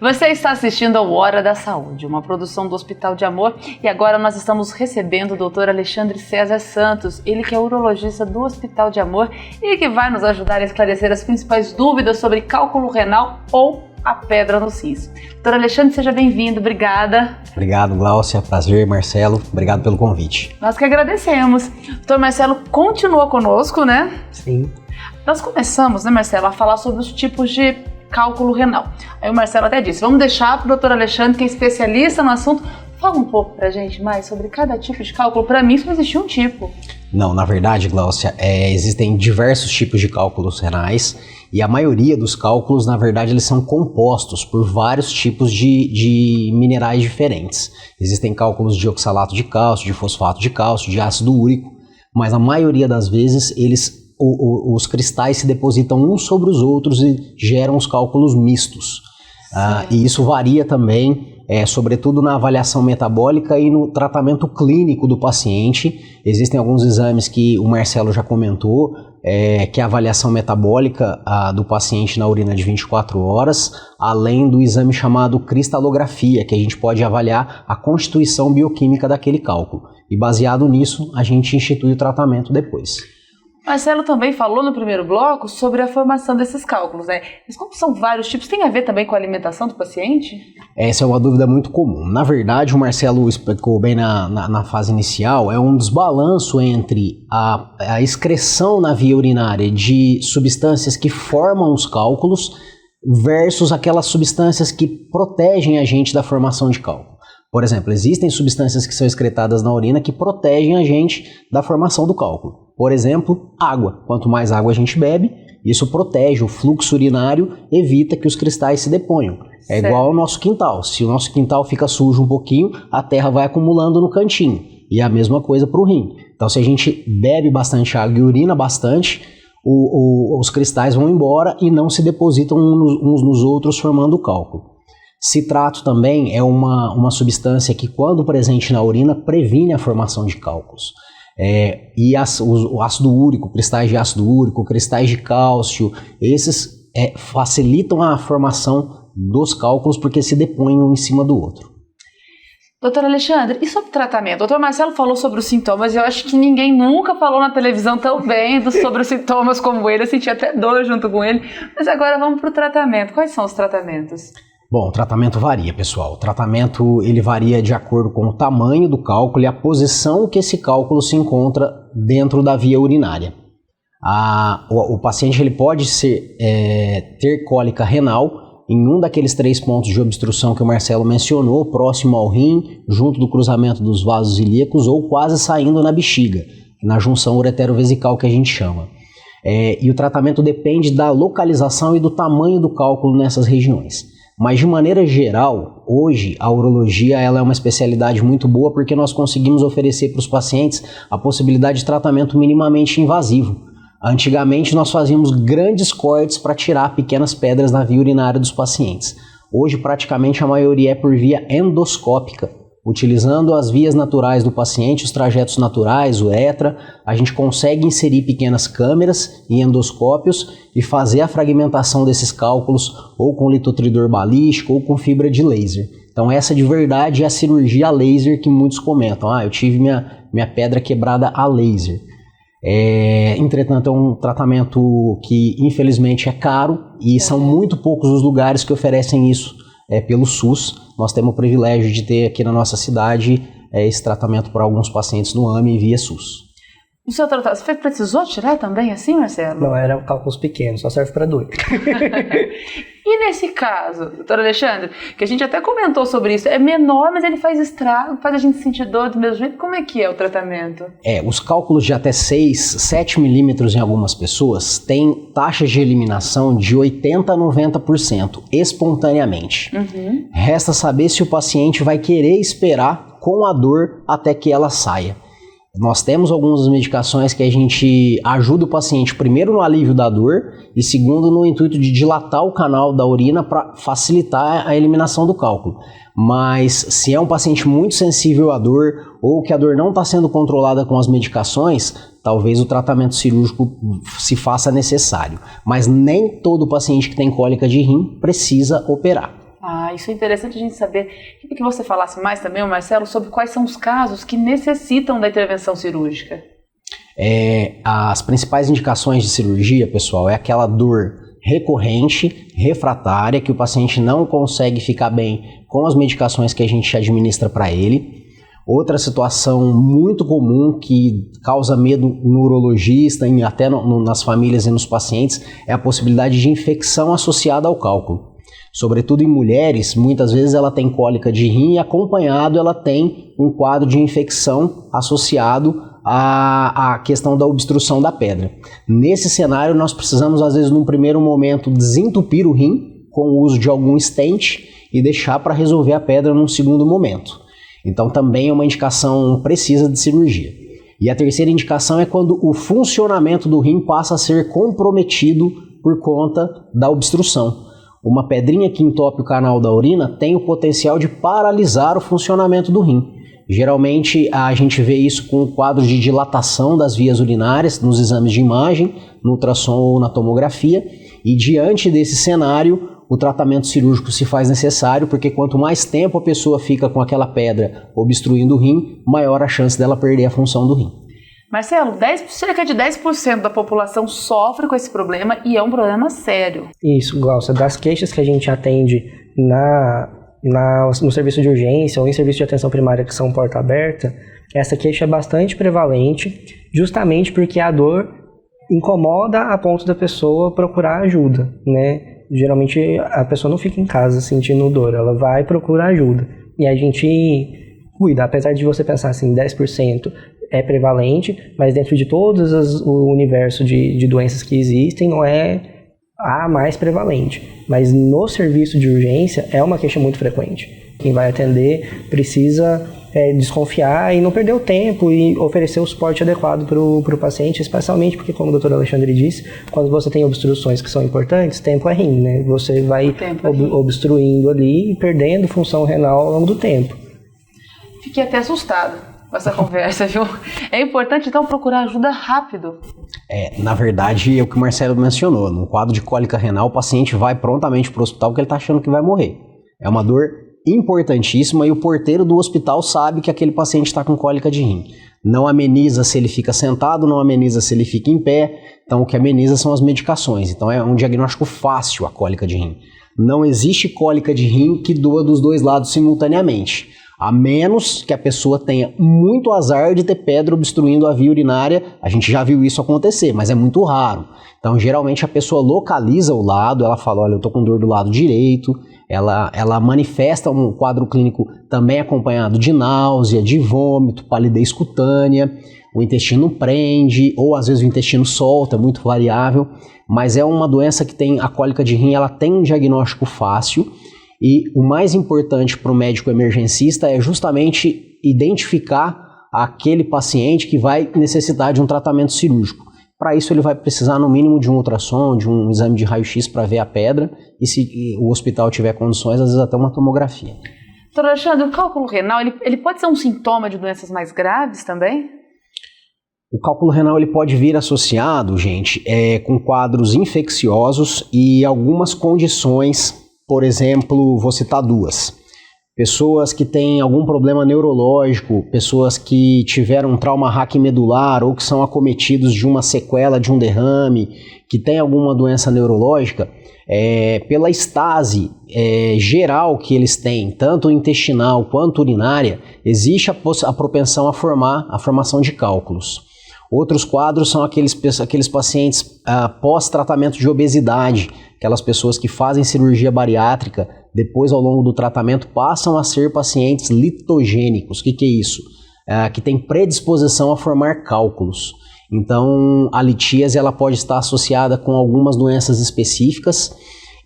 Você está assistindo ao Hora da Saúde, uma produção do Hospital de Amor, e agora nós estamos recebendo o Dr. Alexandre César Santos, ele que é urologista do Hospital de Amor e que vai nos ajudar a esclarecer as principais dúvidas sobre cálculo renal ou a pedra nos rins. Dr. Alexandre, seja bem-vindo, obrigada. Obrigado, Gláucia, prazer, Marcelo, obrigado pelo convite. Nós que agradecemos. Dr. Marcelo continua conosco, né? Sim. Nós começamos, né, Marcelo, a falar sobre os tipos de cálculo renal. Aí o Marcelo até disse, vamos deixar para o Dr. Alexandre, que é especialista no assunto, fala um pouco pra gente mais sobre cada tipo de cálculo. Para mim só existia um tipo. Não, na verdade, Gláucia, existem diversos tipos de cálculos renais e a maioria dos cálculos, na verdade, eles são compostos por vários tipos de minerais diferentes. Existem cálculos de oxalato de cálcio, de fosfato de cálcio, de ácido úrico, mas a maioria das vezes os cristais se depositam uns sobre os outros e geram os cálculos mistos. E isso varia também, sobretudo na avaliação metabólica e no tratamento clínico do paciente. Existem alguns exames que o Marcelo já comentou, que é a avaliação metabólica do paciente na urina de 24 horas, além do exame chamado cristalografia, que a gente pode avaliar a constituição bioquímica daquele cálculo. E baseado nisso, a gente institui o tratamento depois. Marcelo também falou no primeiro bloco sobre a formação desses cálculos, né? Mas como são vários tipos, tem a ver também com a alimentação do paciente? Essa é uma dúvida muito comum. Na verdade, o Marcelo explicou bem na fase inicial, é um desbalanço entre a excreção na via urinária de substâncias que formam os cálculos versus aquelas substâncias que protegem a gente da formação de cálculo. Por exemplo, existem substâncias que são excretadas na urina que protegem a gente da formação do cálculo. Por exemplo, água. Quanto mais água a gente bebe, isso protege o fluxo urinário, evita que os cristais se deponham. É igual ao nosso quintal. Se o nosso quintal fica sujo um pouquinho, a terra vai acumulando no cantinho. E é a mesma coisa para o rim. Então, se a gente bebe bastante água e urina bastante, os cristais vão embora e não se depositam uns nos outros, formando o cálculo. Citrato também é uma substância que, quando presente na urina, previne a formação de cálculos. O ácido úrico, cristais de ácido úrico, cristais de cálcio, esses facilitam a formação dos cálculos porque se depõem um em cima do outro. Doutor Alexandre, e sobre tratamento? O doutor Marcelo falou sobre os sintomas, eu acho que ninguém nunca falou na televisão tão bem sobre os sintomas como ele, eu senti até dor junto com ele, mas agora vamos para o tratamento. Quais são os tratamentos? Bom, o tratamento varia, pessoal. O tratamento ele varia de acordo com o tamanho do cálculo e a posição que esse cálculo se encontra dentro da via urinária. O paciente ele pode ter cólica renal em um daqueles 3 pontos de obstrução que o Marcelo mencionou, próximo ao rim, junto do cruzamento dos vasos ilíacos ou quase saindo na bexiga, na junção uretero-vesical que a gente chama. E o tratamento depende da localização e do tamanho do cálculo nessas regiões. Mas de maneira geral, hoje a urologia ela é uma especialidade muito boa porque nós conseguimos oferecer para os pacientes a possibilidade de tratamento minimamente invasivo. Antigamente nós fazíamos grandes cortes para tirar pequenas pedras na via urinária dos pacientes. Hoje praticamente a maioria é por via endoscópica. Utilizando as vias naturais do paciente, os trajetos naturais, uretra, a gente consegue inserir pequenas câmeras e endoscópios e fazer a fragmentação desses cálculos ou com litotridor balístico ou com fibra de laser. Então essa de verdade é a cirurgia a laser que muitos comentam. Eu tive minha pedra quebrada a laser. Entretanto, é um tratamento que infelizmente é caro e são muito poucos os lugares que oferecem isso pelo SUS. Nós temos o privilégio de ter aqui na nossa cidade esse tratamento para alguns pacientes no AME via SUS. O seu tratamento, você precisou tirar também assim, Marcelo? Não, eram cálculos pequenos, só serve para doer. E nesse caso, doutor Alexandre, que a gente até comentou sobre isso, é menor, mas ele faz estrago, faz a gente sentir dor do mesmo jeito, como é que é o tratamento? Os cálculos de até 7 milímetros em algumas pessoas têm taxas de eliminação de 80% a 90%, espontaneamente. Resta saber se o paciente vai querer esperar com a dor até que ela saia. Nós temos algumas medicações que a gente ajuda o paciente, primeiro no alívio da dor e segundo no intuito de dilatar o canal da urina para facilitar a eliminação do cálculo. Mas se é um paciente muito sensível à dor ou que a dor não está sendo controlada com as medicações, talvez o tratamento cirúrgico se faça necessário. Mas nem todo paciente que tem cólica de rim precisa operar. Isso é interessante a gente saber. Queria que você falasse mais também, Marcelo, sobre quais são os casos que necessitam da intervenção cirúrgica. As principais indicações de cirurgia, pessoal, é aquela dor recorrente, refratária, que o paciente não consegue ficar bem com as medicações que a gente administra para ele. Outra situação muito comum que causa medo no urologista e até nas famílias e nos pacientes é a possibilidade de infecção associada ao cálculo. Sobretudo em mulheres, muitas vezes ela tem cólica de rim e acompanhado ela tem um quadro de infecção associado à questão da obstrução da pedra. Nesse cenário nós precisamos às vezes num primeiro momento desentupir o rim com o uso de algum stent e deixar para resolver a pedra num segundo momento. Então também é uma indicação precisa de cirurgia. E a terceira indicação é quando o funcionamento do rim passa a ser comprometido por conta da obstrução. Uma pedrinha que entope o canal da urina tem o potencial de paralisar o funcionamento do rim. Geralmente a gente vê isso com quadros de dilatação das vias urinárias nos exames de imagem, no ultrassom ou na tomografia, e diante desse cenário o tratamento cirúrgico se faz necessário, porque quanto mais tempo a pessoa fica com aquela pedra obstruindo o rim, maior a chance dela perder a função do rim. Marcelo, cerca de 10% da população sofre com esse problema e é um problema sério. Isso, Glaucia, das queixas que a gente atende no serviço de urgência ou em serviço de atenção primária que são porta aberta, essa queixa é bastante prevalente, justamente porque a dor incomoda a ponto da pessoa procurar ajuda, né? Geralmente a pessoa não fica em casa sentindo dor, ela vai procurar ajuda. E a gente cuida, apesar de você pensar assim, 10% é prevalente, mas dentro de todos o universo de doenças que existem, não é a mais prevalente. Mas no serviço de urgência é uma queixa muito frequente. Quem vai atender precisa desconfiar e não perder o tempo e oferecer o suporte adequado para o paciente, especialmente porque, como o Dr. Alexandre disse, quando você tem obstruções que são importantes, tempo é rim, né? Você vai obstruindo ali e perdendo função renal ao longo do tempo. Fiquei até assustado com essa conversa, viu? É importante, então, procurar ajuda rápido. Na verdade, é o que o Marcelo mencionou. No quadro de cólica renal, o paciente vai prontamente para o hospital porque ele está achando que vai morrer. É uma dor importantíssima e o porteiro do hospital sabe que aquele paciente está com cólica de rim. Não ameniza se ele fica sentado, não ameniza se ele fica em pé. Então, o que ameniza são as medicações. Então, é um diagnóstico fácil a cólica de rim. Não existe cólica de rim que doa dos dois lados simultaneamente. A menos que a pessoa tenha muito azar de ter pedra obstruindo a via urinária, a gente já viu isso acontecer, mas é muito raro. Então, geralmente a pessoa localiza o lado, ela fala, olha, eu tô com dor do lado direito, ela manifesta um quadro clínico também acompanhado de náusea, de vômito, palidez cutânea, o intestino prende, ou às vezes o intestino solta, é muito variável, mas é uma doença que tem, a cólica de rim, ela tem um diagnóstico fácil. E o mais importante para o médico emergencista é justamente identificar aquele paciente que vai necessitar de um tratamento cirúrgico. Para isso ele vai precisar no mínimo de um ultrassom, de um exame de raio-x para ver a pedra e se o hospital tiver condições, às vezes até uma tomografia. Doutor Alexandre, o cálculo renal ele pode ser um sintoma de doenças mais graves também? O cálculo renal ele pode vir associado, gente, com quadros infecciosos e algumas condições. Por exemplo, vou citar duas. Pessoas que têm algum problema neurológico, pessoas que tiveram um trauma raquimedular ou que são acometidos de uma sequela de um derrame, que têm alguma doença neurológica, pela estase geral que eles têm, tanto intestinal quanto urinária, existe a propensão à formação de cálculos. Outros quadros são aqueles pacientes pós-tratamento de obesidade, aquelas pessoas que fazem cirurgia bariátrica, depois ao longo do tratamento passam a ser pacientes litogênicos. O que é isso? Que tem predisposição a formar cálculos. Então, a litíase ela pode estar associada com algumas doenças específicas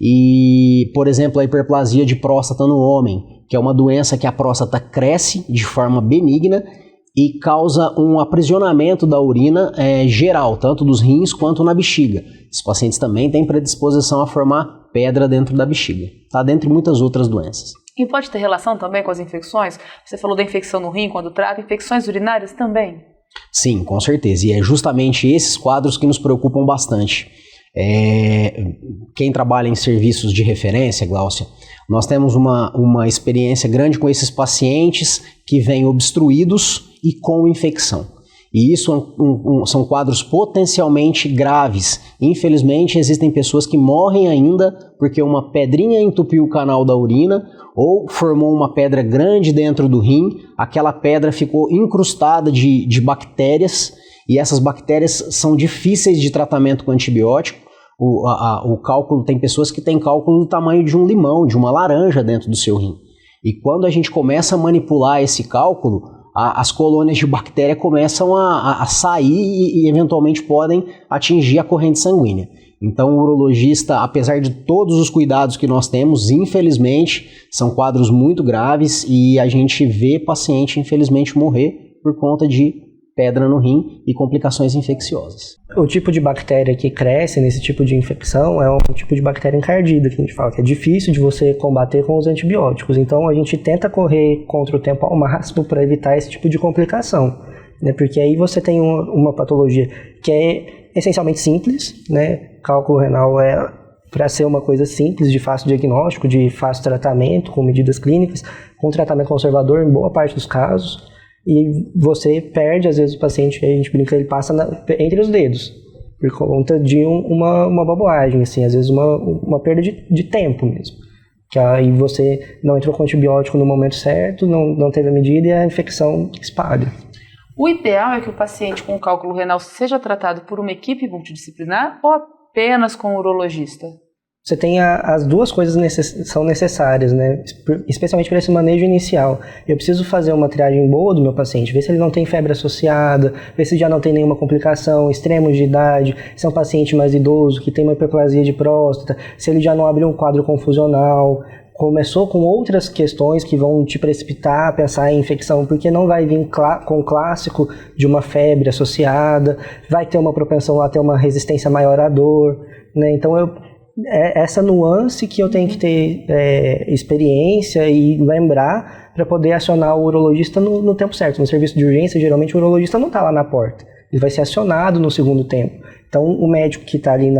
e, por exemplo, a hiperplasia de próstata no homem, que é uma doença que a próstata cresce de forma benigna e causa um aprisionamento da urina geral, tanto dos rins quanto na bexiga. Esses pacientes também têm predisposição a formar pedra dentro da bexiga, tá? Dentre muitas outras doenças. E pode ter relação também com as infecções? Você falou da infecção no rim quando trata, infecções urinárias também? Sim, com certeza, e é justamente esses quadros que nos preocupam bastante. Quem trabalha em serviços de referência, Glaucia, Nós temos uma experiência grande com esses pacientes que vêm obstruídos e com infecção. E isso são quadros potencialmente graves. Infelizmente, existem pessoas que morrem ainda porque uma pedrinha entupiu o canal da urina ou formou uma pedra grande dentro do rim, aquela pedra ficou incrustada de bactérias e essas bactérias são difíceis de tratamento com antibiótico. O cálculo, tem pessoas que têm cálculo do tamanho de um limão, de uma laranja dentro do seu rim. E quando a gente começa a manipular esse cálculo, as colônias de bactéria começam a sair e eventualmente podem atingir a corrente sanguínea. Então o urologista, apesar de todos os cuidados que nós temos, infelizmente, são quadros muito graves e a gente vê paciente, infelizmente, morrer por conta de pedra no rim e complicações infecciosas. O tipo de bactéria que cresce nesse tipo de infecção é um tipo de bactéria encardida, que a gente fala que é difícil de você combater com os antibióticos. Então a gente tenta correr contra o tempo ao máximo para evitar esse tipo de complicação, né? Porque aí você tem uma patologia que é essencialmente simples, né? Cálculo renal é para ser uma coisa simples, de fácil diagnóstico, de fácil tratamento, com medidas clínicas, com tratamento conservador em boa parte dos casos. E você perde, às vezes, o paciente, a gente brinca, ele passa entre os dedos, por conta de uma bobagem, assim, às vezes uma perda de tempo mesmo. Que aí você não entrou com antibiótico no momento certo, não teve a medida e a infecção espalha. O ideal é que o paciente com cálculo renal seja tratado por uma equipe multidisciplinar ou apenas com o urologista? Você tem as duas coisas são necessárias, né? Especialmente para esse manejo inicial. Eu preciso fazer uma triagem boa do meu paciente, ver se ele não tem febre associada, ver se já não tem nenhuma complicação, extremos de idade, se é um paciente mais idoso, que tem uma hiperplasia de próstata, se ele já não abriu um quadro confusional, começou com outras questões que vão te precipitar a pensar em infecção, porque não vai vir com o clássico de uma febre associada, vai ter uma propensão a ter uma resistência maior à dor, né? Então essa nuance que eu tenho que ter experiência e lembrar para poder acionar o urologista no tempo certo. No serviço de urgência, geralmente o urologista não está lá na porta, ele vai ser acionado no segundo tempo. Então o médico que está ali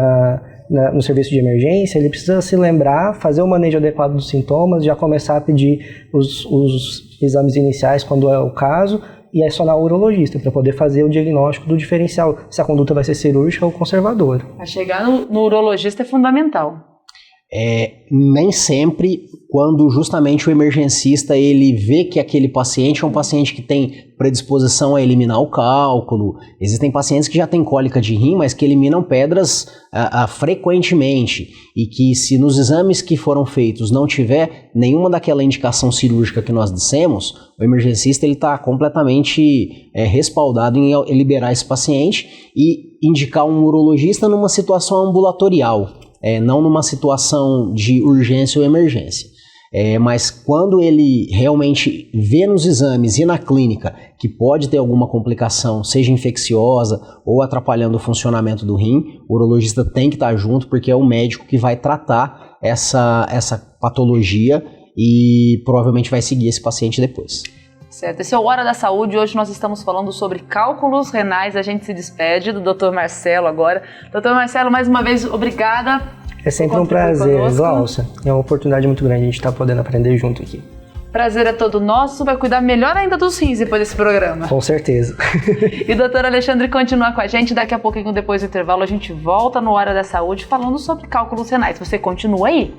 no serviço de emergência, ele precisa se lembrar, fazer o manejo adequado dos sintomas, já começar a pedir os exames iniciais quando é o caso, e acionar o urologista para poder fazer o diagnóstico do diferencial, se a conduta vai ser cirúrgica ou conservadora. A chegar no urologista é fundamental. Nem sempre, quando justamente o emergencista ele vê que aquele paciente é um paciente que tem predisposição a eliminar o cálculo. Existem pacientes que já têm cólica de rim, mas que eliminam pedras frequentemente e que, se nos exames que foram feitos não tiver nenhuma daquela indicação cirúrgica que nós dissemos, o emergencista está completamente respaldado em liberar esse paciente e indicar um urologista numa situação ambulatorial. Não numa situação de urgência ou emergência. Mas quando ele realmente vê nos exames e na clínica que pode ter alguma complicação, seja infecciosa ou atrapalhando o funcionamento do rim, o urologista tem que estar junto, porque é o médico que vai tratar essa patologia e provavelmente vai seguir esse paciente depois. Certo, esse é o Hora da Saúde. Hoje nós estamos falando sobre cálculos renais. A gente se despede do Dr. Marcelo agora. Dr. Marcelo, mais uma vez, obrigada. É sempre um prazer, Glaucia. É uma oportunidade muito grande a gente estar podendo aprender junto aqui. Prazer é todo nosso. Vai cuidar melhor ainda dos rins depois desse programa. Com certeza. E o Dr. Alexandre continua com a gente. Daqui a pouquinho, depois do intervalo, a gente volta no Hora da Saúde falando sobre cálculos renais. Você continua aí?